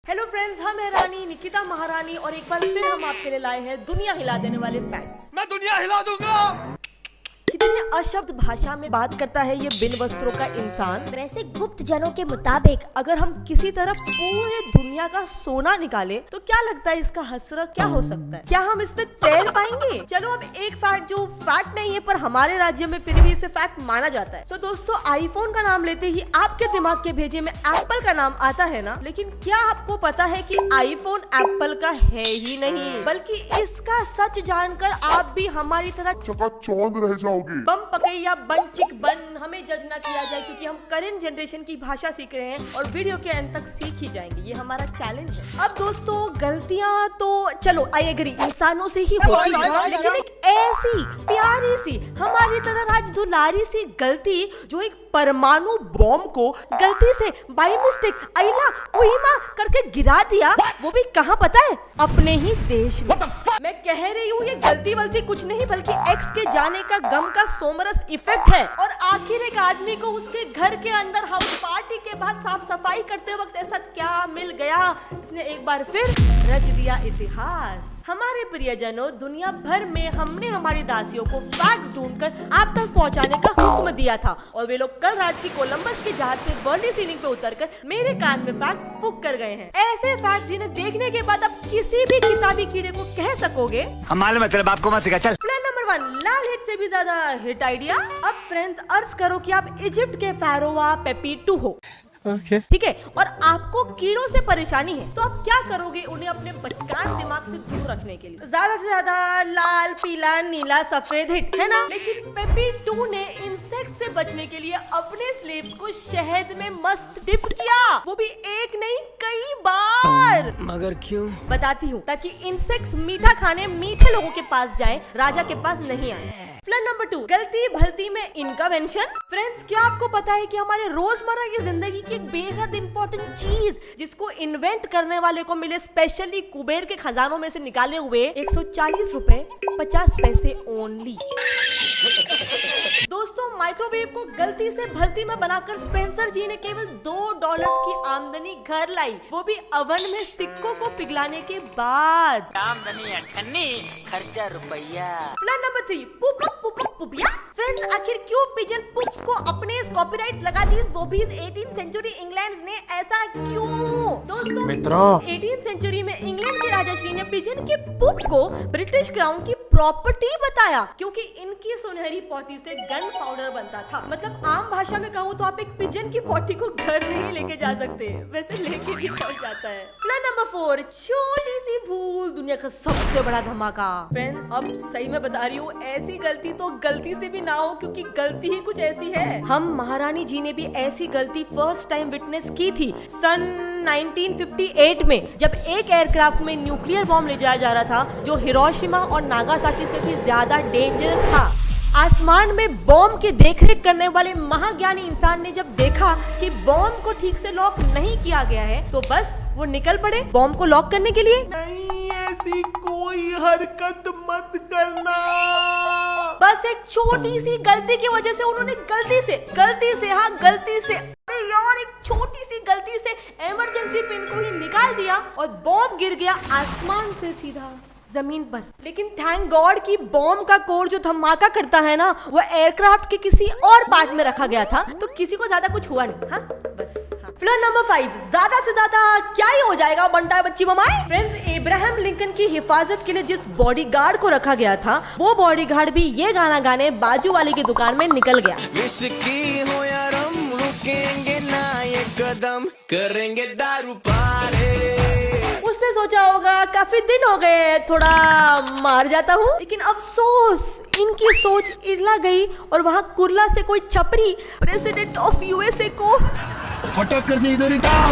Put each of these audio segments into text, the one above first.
Hello friends, हम है रानी निकिता महारानी और एक बार फिर हम आपके लिए लाए हैं दुनिया हिला देने वाले फैक्ट्स। मैं दुनिया हिला दूंगा। कितने अशब्द भाषा में बात करता है ये बिन वस्त्रों का इंसान। वैसे गुप्त जनों के मुताबिक अगर हम किसी तरफ पूरे दुनिया का सोना निकाले तो क्या लगता है इसका हसरा क्या हो सकता है? क्या हम इसमें तैर पाएंगे? चलो अब एक फैक्ट जो फैक्ट नहीं है पर हमारे राज्य में फिर भी इसे फैक्ट माना जाता है। तो दोस्तों, आईफोन का नाम लेते ही आपके दिमाग के भेजे में एप्पल का नाम आता है ना, लेकिन क्या आपको पता है कि आईफोन एप्पल का है ही नहीं, बल्कि इसका सच जानकर आप भी हमारी तरह चकाचौंध रह जाओगे। बम पके या बन चिक बन, हमें जज ना किया जाए क्योंकि हम करेंट जनरेशन की भाषा सीख रहे हैं और वीडियो के अंत तक सीख ही जाएंगे। ये हमारा चैलेंज है। अब दोस्तों, गलतियां तो चलो आई एग्री इंसानों से ही होती है, लेकिन एक ऐसी प्यारी सी हमारी तरह राज दुलारी सी गलती जो एक परमाणु बॉम्ब को गलती से बाई मिस्टेक अइला उइमा करके गिरा दिया, वो भी कहाँ पता है? अपने ही देश में। मैं कह रही हूँ ये गलती वलती कुछ नहीं बल्कि एक्स के जाने का गम का सोमरस इफेक्ट है। और आखिर एक आदमी को उसके घर के अंदर हाउस पार्टी के बाद साफ सफाई करते वक्त ऐसा क्या मिल गया जिसने एक बार फिर रच दिया इतिहास। हमारे प्रियजनों, दुनिया भर में हमने हमारी दासियों को फैक्ट्स ढूंढकर आप तक पहुंचाने का हुक्म दिया था और वे लोग कल रात की कोलंबस के जहाज से वर्ली सीलिंग पे उतरकर मेरे कान में फैक्ट्स फूंक कर गए हैं। ऐसे फैक्ट्स जिन्हें देखने के बाद आप किसी भी किताबी कीड़े को कह सकोगे हमारे मतलब आपको मत सिखा। चल प्लान नंबर 1, लाल हिट से भी ज्यादा हिट आइडिया। अब फ्रेंड्स, अर्ज करो कि आप इजिप्ट के फेरोवा पेपी 2 हो, ठीक है, और आपको कीड़ों से परेशानी है, तो आप क्या करोगे उन्हें अपने बचकान दिमाग से दूर रखने के लिए? ज्यादा से ज्यादा लाल पीला नीला सफेद हिट है ना। लेकिन पेपी 2 ने इंसेक्ट से बचने के लिए अपने स्लेव्स को शहद में मस्त डिप किया, वो भी एक नहीं कई बार। मगर क्यों? बताती हूँ, ताकि इंसेक्ट्स मीठा खाने मीठे लोगों के पास जाएं, राजा के पास नहीं आए। प्लान नंबर 2, गलती भलती में इनकवेंशन। फ्रेंड्स, क्या आपको पता है कि हमारे रोजमर्रा की जिंदगी की एक बेहद इंपॉर्टेंट चीज जिसको इन्वेंट करने वाले को मिले स्पेशली कुबेर के खजानों में से निकाले हुए 140 रुपए 50 पैसे ओनली। दोस्तों, माइक्रोवेव को गलती से भलती में बनाकर स्पेंसर जी ने केवल $2 की आमदनी घर लाई, वो भी अवन में सिक्कों को पिघलाने के बाद। आमदनी 98, खर्चा रुपया। Plan number 3, पुपिया। फ्रेंड्स, आखिर क्यों पिजन पुप्स को अपने कॉपीराइट्स लगा दी, वो भी 18th सेंचुरी इंग्लैंड ने? ऐसा क्यों? दोस्तों मित्रों, 18th सेंचुरी में इंग्लैंड के राजा श्री ने पिजन के पुप को ब्रिटिश क्राउन की प्रॉपर्टी बताया क्योंकि इनकी सुनहरी पॉटी से गन पाउडर बनता था। मतलब आम भाषा में कहूँ तो आप एक पिजन की पॉटी को घर नहीं लेके जा सकते, वैसे लेके भी पहुंच जाता है। प्लान नंबर 4, छोटी सी भूल दुनिया का सबसे बड़ा धमाका। फ्रेंड्स, अब सही में बता रही हूँ, ऐसी गलती तो गलती से भी ना हो क्योंकि गलती ही कुछ ऐसी है। हम महारानी जी ने भी ऐसी गलती फर्स्ट टाइम विटनेस की थी सन 1958 में, जब एक एयरक्राफ्ट में न्यूक्लियर बॉम्ब ले जाया जा रहा था जो हिरोशिमा और नागासाकी से भी ज्यादा डेंजरस था। आसमान में बॉम्ब की देखरेख करने वाले महाज्ञानी इंसान ने जब देखा कि बॉम्ब को ठीक से लॉक नहीं किया गया है तो बस वो निकल पड़े बॉम्ब को लॉक करने के लिए। नहीं, ऐसी कोई हरकत मत करना। बस एक छोटी सी गलती की वजह से उन्होंने गलती से यार एक छोटी सी गलती से इमरजेंसी पिन को ही निकाल दिया और बॉम्ब गिर गया आसमान से सीधा जमीन पर। लेकिन थैंक गॉड कि बॉम्ब का कोर जो धमाका करता है ना, वो एयरक्राफ्ट के किसी और पार्ट में रखा गया था, तो किसी को ज्यादा कुछ हुआ नहीं। हाँ बस। प्लान नंबर 5, ज्यादा से ज्यादा क्या ही हो जाएगा, बनता है बच्ची ममाई। फ्रेंड्स, इब्राहिम लिंकन की हिफाजत के लिए जिस बॉडीगार्ड को रखा गया था, वो बॉडीगार्ड भी ये गाना गाने बाजू वाले की दुकान में निकल गया। विस्की हो या रम, रुकेंगे ना ये कदम, करेंगे दारू पारे। उसने सोचा होगा काफी दिन हो गए, थोड़ा मार जाता हूँ, लेकिन अफसोस इनकी सोच इरला गई और वहाँ कुर्ला से कोई छपरी प्रेसिडेंट ऑफ यूएसए को फटक कर दे इधर ही था।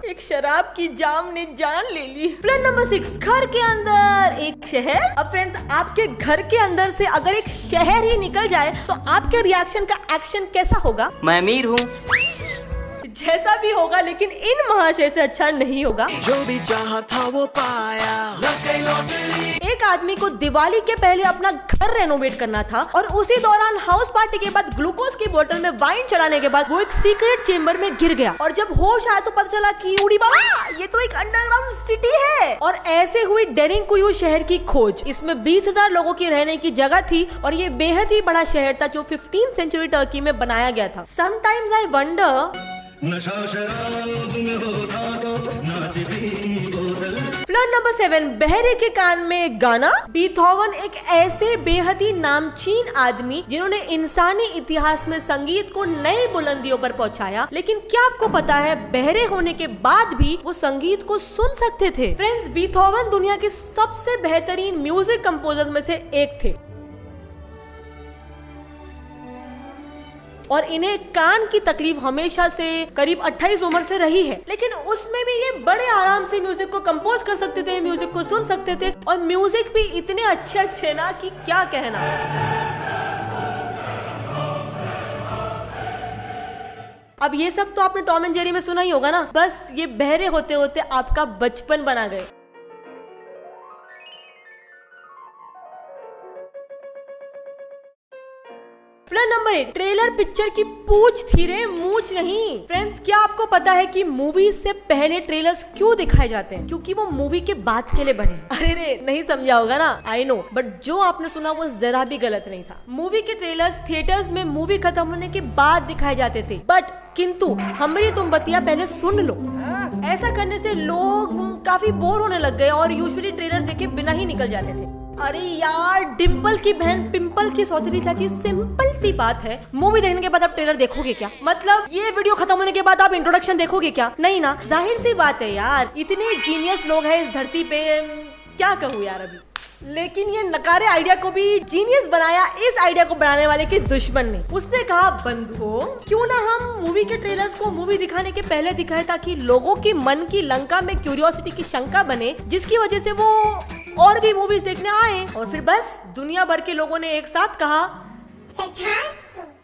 एक शराब की जाम ने जान ले ली। प्लान नंबर 6, घर के अंदर एक शहर। अब फ्रेंड्स, आपके घर के अंदर से अगर एक शहर ही निकल जाए तो आपके रिएक्शन का एक्शन कैसा होगा? मैं अमीर हूँ। जैसा भी होगा, लेकिन इन महाशय से अच्छा नहीं होगा। जो भी चाहा था वो पाया, लग गई लॉटरी। एक आदमी को दिवाली के पहले अपना घर रेनोवेट करना था और उसी दौरान हाउस पार्टी के बाद ग्लूकोज की बोतल में वाइन चढ़ाने के बाद वो एक सीक्रेट चेम्बर में गिर गया और जब होश आया तो पता चला कि उड़ी बाबा ये तो एक अंडरग्राउंड सिटी है। और ऐसे हुई डेरिंगकुयू शहर की खोज। इसमें 20,000 लोगों की रहने की जगह थी और ये बेहद ही बड़ा शहर था जो 15th सेंचुरी टर्की में बनाया गया था। Sometimes I wonder flirt number 7, बहरे के कान में गाना। बीथोवन एक ऐसे बेहद ही नामचीन आदमी जिन्होंने इंसानी इतिहास में संगीत को नई बुलंदियों पर पहुंचाया, लेकिन क्या आपको पता है बहरे होने के बाद भी वो संगीत को सुन सकते थे। फ्रेंड्स, बीथोवन दुनिया के सबसे बेहतरीन म्यूजिक कंपोजर्स में से एक थे और इन्हें कान की तकलीफ हमेशा से करीब 28 उम्र से रही है, लेकिन उसमें भी ये बड़े आराम से म्यूजिक को कंपोज कर सकते थे, म्यूजिक को सुन सकते थे और म्यूजिक भी इतने अच्छे ना कि क्या कहना। अब ये सब तो आपने टॉम एंड जेरी में सुना ही होगा ना। बस ये बहरे होते होते आपका बचपन बना गए। फ्लर्ट नंबर 8, ट्रेलर पिक्चर की पूछ थी रे, मूछ नहीं। फ्रेंड्स, क्या आपको पता है कि मूवीज से पहले ट्रेलर्स क्यों दिखाए जाते हैं? क्योंकि वो मूवी के बाद के लिए बने। अरे रे, नहीं समझा होगा ना, आई नो, बट जो आपने सुना वो जरा भी गलत नहीं था। मूवी के ट्रेलर्स थिएटर्स में मूवी खत्म होने के बाद दिखाए जाते थे, बट किंतु हमारी तुम बतिया पहले सुन लो। ऐसा करने से लोग काफी बोर होने लग गए और यूजुअली ट्रेलर देखे बिना ही निकल जाते थे। अरे यार, डिम्पल की बहन पिंपल की सौतेली चाची, सिंपल सी बात है, मूवी देखने के बाद आप ट्रेलर देखोगे क्या? मतलब ये वीडियो खत्म होने के बाद आप इंट्रोडक्शन देखोगे क्या? नहीं ना, जाहिर सी बात है यार, इतने जीनियस लोग हैं इस धरती पे, क्या कहूँ यार अभी। लेकिन ये नकारे आइडिया को भी जीनियस बनाया इस आइडिया को बनाने वाले के दुश्मन ने। उसने कहा, बंधुओं, क्यों ना हम मूवी के ट्रेलर्स को मूवी दिखाने के पहले दिखाए ताकि लोगों की मन की लंका में क्यूरियोसिटी की शंका बने, जिसकी वजह से वो और भी मूवीज देखने आए। और फिर बस दुनिया भर के लोगों ने एक साथ कहा।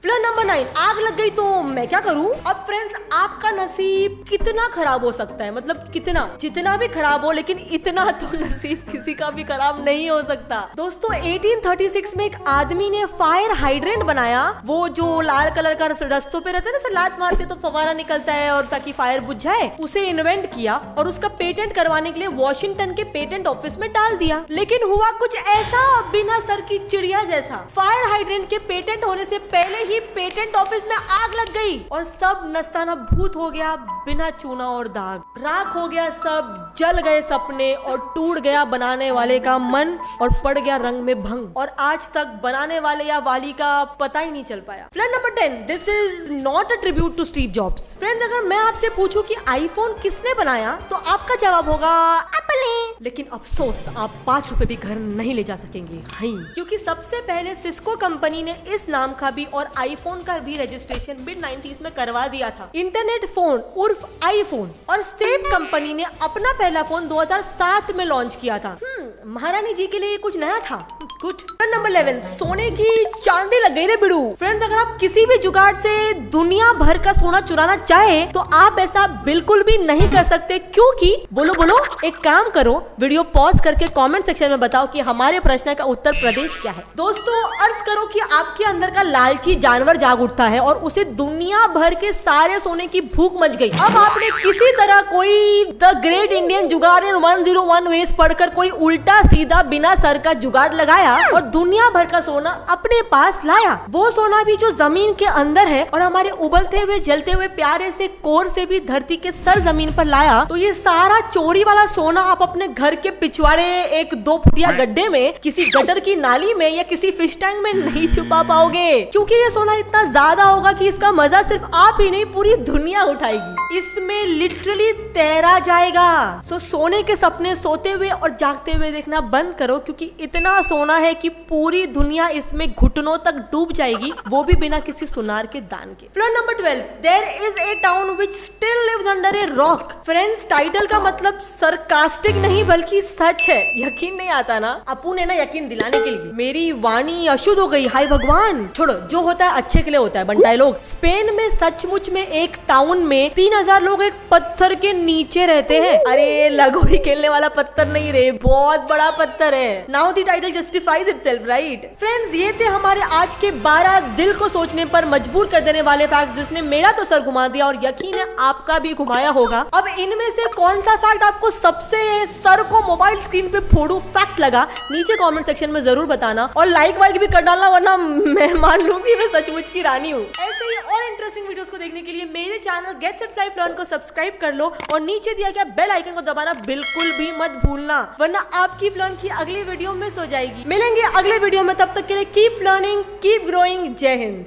फ्लर्ट नंबर 9, आग लग गई तो मैं क्या करूं? अब फ्रेंड्स, आपका नसीब कितना खराब हो सकता है, मतलब कितना, जितना भी खराब हो, लेकिन इतना तो नसीब किसी का भी खराब नहीं हो सकता। दोस्तों, 1836 में एक आदमी ने फायर हाइड्रेंट बनाया, वो जो लाल कलर का रस्तों पे रहता है ना, लात मारते तो फवारा निकलता है और ताकि फायर बुझ जाए, उसे इन्वेंट किया और उसका पेटेंट करवाने के लिए वॉशिंगटन के पेटेंट ऑफिस में डाल दिया। लेकिन हुआ कुछ ऐसा, बिना सर की चिड़िया जैसा। फायर हाइड्रेंट के पेटेंट होने से पहले ही पेटेंट ऑफिस में आग लग गई और सब नस्ताना भूत हो गया, बिना चूना और दाग। राख हो गया सब, जल गए सपने और टूट गया बनाने वाले का मन और पड़ गया रंग में भंग, और आज तक बनाने वाले या वाली का पता ही नहीं चल पाया। Flirt number 10, this is not a tribute to Steve Jobs. Friends, अगर मैं आपसे पूछूं कि आईफोन किसने बनाया तो आपका जवाब होगा एप्पल ने। लेकिन अफसोस, आप 5 रुपए भी घर नहीं ले जा सकेंगे, क्योंकि सबसे पहले सिस्को कंपनी ने इस नाम का भी और आईफोन का भी रजिस्ट्रेशन mid-90s में करवा दिया था। इंटरनेट फोन उर्फ आईफोन। और सेम कंपनी ने अपना पहला फोन 2007 में लॉन्च किया था। महारानी जी के लिए कुछ नया था। गुड। नंबर 11, सोने की चांदी लग गई रे बिड़ू। फ्रेंड्स, अगर आप किसी भी जुगाड़ से दुनिया भर का सोना चुराना चाहे तो आप ऐसा बिल्कुल भी नहीं कर सकते, क्योंकि बोलो एक काम करो, वीडियो पॉज करके कमेंट सेक्शन में बताओ कि हमारे प्रश्न का उत्तर प्रदेश क्या है। दोस्तों, अर्ज करो कि आपके अंदर का लालची जानवर जाग उठता है और उसे दुनिया भर के सारे सोने की भूख मच गई। अब आपने किसी तरह कोई द ग्रेट इंडियन जुगाड़ 101 वेज पढ़कर कोई उल्टा सीधा बिना सर का जुगाड़ लगाया और दुनिया भर का सोना अपने पास लाया। वो सोना भी जो जमीन के अंदर है और हमारे उबलते हुए जलते हुए प्यारे से कोर से भी धरती के सर जमीन पर लाया। तो ये सारा चोरी वाला सोना आप अपने घर के पिछवाड़े एक 2 फुटिया गड्ढे में, किसी गटर की नाली में या किसी फिश टैंक में नहीं छुपा पाओगे, क्योंकि ये सोना इतना ज्यादा होगा कि इसका मजा सिर्फ आप ही नहीं पूरी दुनिया उठाएगी। इसमें लिटरली तैरा जाएगा। सो सोने के सपने सोते हुए और जागते हुए देखना बंद करो, क्योंकि इतना सोना है कि पूरी दुनिया इसमें घुटनों तक डूब जाएगी, वो भी बिना किसी सुनार के दान के। Floor number 12, there is a town which still lives under a rock. Friends, title का मतलब सरकास्टिक नहीं बल्कि सच है। यकीन नहीं आता ना? अपू ने ना यकीन दिलाने के लिए मेरी वाणी अशुद्ध हो गई। हाय भगवान, छोड़ो, जो होता है अच्छे के लिए होता है बंटाई लोग। स्पेन में सचमुच में एक टाउन में 3000 लोग एक पत्थर के नीचे रहते हैं। अरे लगोरी खेलने वाला पत्थर नहीं रे, बहुत बड़ा पत्थर है। Now the title justifies itself, right? Friends, ये थे हमारे आज के 12 दिल को सोचने पर मजबूर कर देने वाले फैक्ट, जिसने मेरा तो सर घुमा दिया और यकीन है आपका भी घुमाया होगा। अब इनमें से कौन सा फैक्ट आपको सबसे सर को मोबाइल स्क्रीन पे फोड़ू फैक्ट लगा, नीचे कमेंट सेक्शन में जरूर बताना और लाइक वाइक भी कर डालना, वरना मैं मान लूंगी मैं सचमुच की रानी हूँ। ऐसे ही और इंटरेस्टिंग वीडियोस को देखने के लिए मेरे channel get set fly flown को सब्सक्राइब कर लो और नीचे दिया गया बेल आइकन को दबाना बिल्कुल भी मत भूलना, वरना आपकी फ्लॉन की अगली वीडियो मिस हो जाएगी। मिलेंगे अगले वीडियो में, तब तक के लिए कीप लर्निंग, कीप ग्रोइंग। जय हिंद।